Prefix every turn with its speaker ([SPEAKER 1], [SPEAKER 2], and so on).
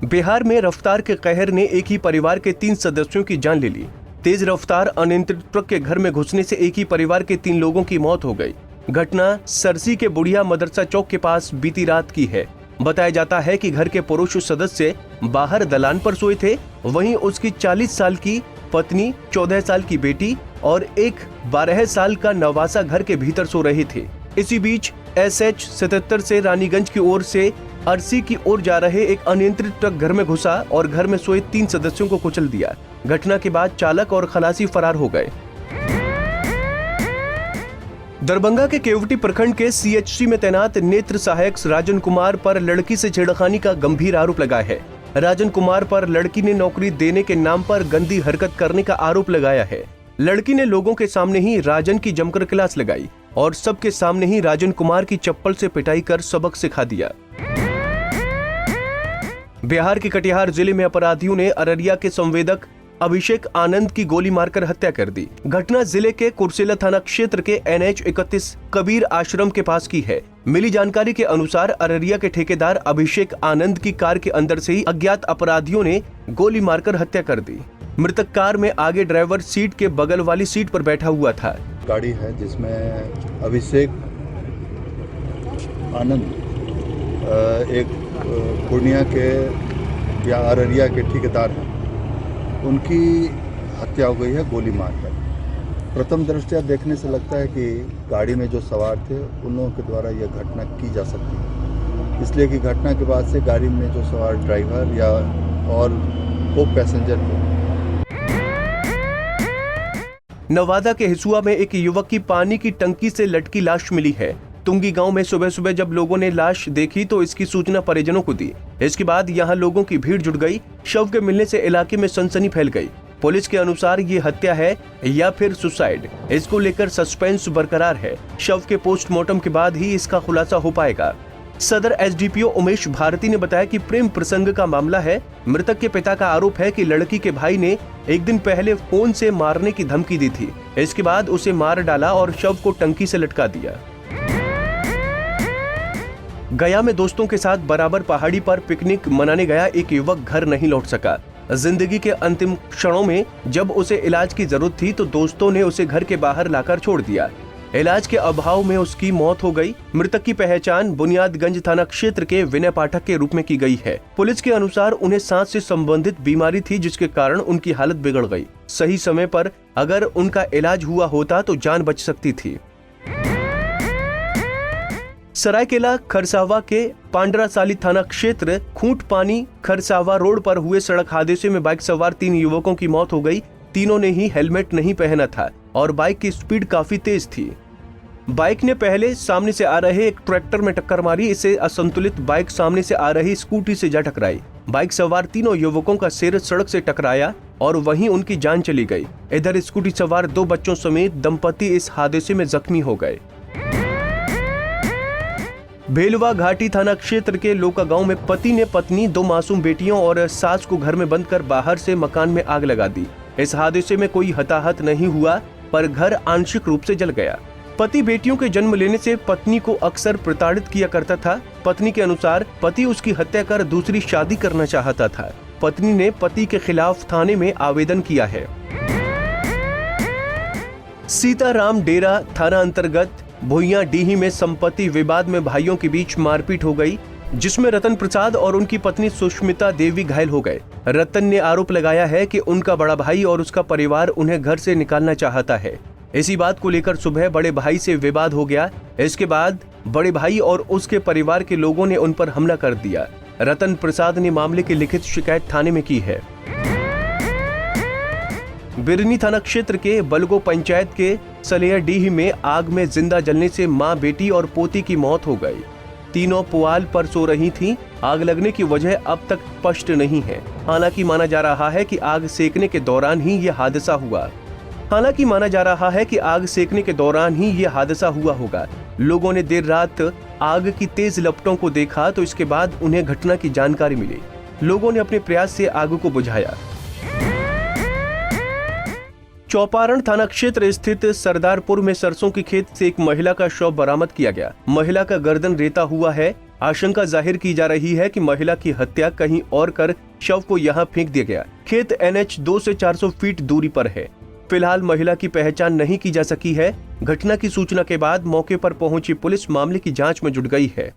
[SPEAKER 1] बिहार में रफ्तार के कहर ने एक ही परिवार के 3 सदस्यों की जान ले ली। तेज रफ्तार अनियंत्रित ट्रक के घर में घुसने से एक ही परिवार के 3 लोगों की मौत हो गई। घटना सरसी के बुढ़िया मदरसा चौक के पास बीती रात की है। बताया जाता है कि घर के पुरुष सदस्य बाहर दलान पर सोए थे, वहीं उसकी 40 साल की पत्नी, 14 साल की बेटी और एक 12 साल का नवासा घर के भीतर सो रहे थे। इसी बीच SH 77 से रानीगंज की ओर से अरसी की ओर जा रहे एक अनियंत्रित ट्रक घर में घुसा और घर में सोए 3 सदस्यों को कुचल दिया। घटना के बाद चालक और खलासी फरार हो गए। दरभंगा के केवटी प्रखंड के CHC में तैनात नेत्र सहायक राजन कुमार पर लड़की से छेड़खानी का गंभीर आरोप लगाया है। राजन कुमार पर लड़की ने नौकरी देने के नाम पर गंदी हरकत करने का आरोप लगाया है। लड़की ने लोगों के सामने ही राजन की जमकर क्लास लगाई और सबके सामने ही राजन कुमार की चप्पल से पिटाई कर सबक सिखा दिया। बिहार के कटिहार जिले में अपराधियों ने अररिया के संवेदक अभिषेक आनंद की गोली मारकर हत्या कर दी। घटना जिले के कुर्सेला थाना क्षेत्र के NH 31 कबीर आश्रम के पास की है। मिली जानकारी के अनुसार अररिया के ठेकेदार अभिषेक आनंद की कार के अंदर से ही अज्ञात अपराधियों ने गोली मारकर हत्या कर दी। मृतक कार में आगे ड्राइवर सीट के बगल वाली सीट पर बैठा हुआ था।
[SPEAKER 2] गाड़ी है जिसमें अभिषेक आनंद एक पूर्णिया के या अररिया के ठेकेदार हैं, उनकी हत्या हो गई है गोली मारकर। प्रथम दृष्टया देखने से लगता है कि गाड़ी में जो सवार थे उन लोगों के द्वारा यह घटना की जा सकती है, इसलिए कि घटना के बाद से गाड़ी में जो सवार ड्राइवर या और को पैसेंजर थे।
[SPEAKER 1] नवादा के हिसुआ में एक युवक की पानी की टंकी से लटकी लाश मिली है। तुंगी गांव में सुबह सुबह जब लोगों ने लाश देखी तो इसकी सूचना परिजनों को दी। इसके बाद यहां लोगों की भीड़ जुट गई। शव के मिलने से इलाके में सनसनी फैल गई। पुलिस के अनुसार ये हत्या है या फिर सुसाइड, इसको लेकर सस्पेंस बरकरार है। शव के पोस्टमार्टम के बाद ही इसका खुलासा हो पाएगा। सदर SDPO उमेश भारती ने बताया कि प्रेम प्रसंग का मामला है। मृतक के पिता का आरोप है कि लड़की के भाई ने एक दिन पहले फोन से मारने की धमकी दी थी। इसके बाद उसे मार डाला और शव को टंकी से लटका दिया। गया में दोस्तों के साथ बराबर पहाड़ी पर पिकनिक मनाने गया एक युवक घर नहीं लौट सका। जिंदगी के अंतिम क्षणों में जब उसे इलाज की जरूरत थी तो दोस्तों ने उसे घर के बाहर लाकर छोड़ दिया। इलाज के अभाव में उसकी मौत हो गई। मृतक की पहचान बुनियादगंज थाना क्षेत्र के विनय पाठक के रूप में की गई है। पुलिस के अनुसार उन्हें सांस से संबंधित बीमारी थी, जिसके कारण उनकी हालत बिगड़ गई। सही समय पर अगर उनका इलाज हुआ होता तो जान बच सकती थी। सरायकेला खरसावा के पांडरासाली थाना क्षेत्र खूंट पानी खरसावा रोड पर हुए सड़क हादसे में बाइक सवार 3 युवकों की मौत हो गई। तीनों ने ही हेलमेट नहीं पहना था और बाइक की स्पीड काफी तेज थी। बाइक ने पहले सामने से आ रहे एक ट्रैक्टर में टक्कर मारी। इससे असंतुलित बाइक सामने से आ रही स्कूटी से जा टकराई। बाइक सवार तीनों युवकों का सिर सड़क से टकराया और वहीं उनकी जान चली गई। इधर स्कूटी सवार 2 बच्चों समेत दंपति इस हादसे में जख्मी हो गए। भेलवा घाटी थाना क्षेत्र के लोका गांव में पति ने पत्नी, 2 मासूम बेटियों और सास को घर में बंद कर बाहर से मकान में आग लगा दी। इस हादसे में कोई हताहत नहीं हुआ, पर घर आंशिक रूप से जल गया। पति बेटियों के जन्म लेने से पत्नी को अक्सर प्रताड़ित किया करता था। पत्नी के अनुसार पति उसकी हत्या कर दूसरी शादी करना चाहता था। पत्नी ने पति के खिलाफ थाने में आवेदन किया है। सीताराम डेरा थाना अंतर्गत भुइया डीही में संपत्ति विवाद में भाइयों के बीच मारपीट हो गई, जिसमें रतन प्रसाद और उनकी पत्नी सुष्मिता देवी घायल हो गए। रतन ने आरोप लगाया है कि उनका बड़ा भाई और उसका परिवार उन्हें घर से निकालना चाहता है। इसी बात को लेकर सुबह बड़े भाई से विवाद हो गया। इसके बाद बड़े भाई और उसके परिवार के लोगों ने उन पर हमला कर दिया। रतन प्रसाद ने मामले की लिखित शिकायत थाने में की है। बिरनी थाना क्षेत्र के बलगो पंचायत के सलेया डीह में आग में जिंदा जलने से मां, बेटी और पोती की मौत हो गई। तीनों पुआल पर सो रही थीं। आग लगने की वजह अब तक स्पष्ट नहीं है। हालांकि माना जा रहा है कि आग सेकने के दौरान ही यह हादसा हुआ होगा। लोगों ने देर रात आग की तेज लपटों को देखा तो इसके बाद उन्हें घटना की जानकारी मिली। लोगों ने अपने प्रयास से आग को बुझाया। चौपारण थाना क्षेत्र स्थित सरदारपुर में सरसों की खेत से एक महिला का शव बरामद किया गया। महिला का गर्दन रेता हुआ है। आशंका जाहिर की जा रही है कि महिला की हत्या कहीं और कर शव को यहां फेंक दिया गया। खेत NH 2 से 400 फीट दूरी पर है। फिलहाल महिला की पहचान नहीं की जा सकी है। घटना की सूचना के बाद मौके पर पहुंची पुलिस मामले की जांच में जुट गई है।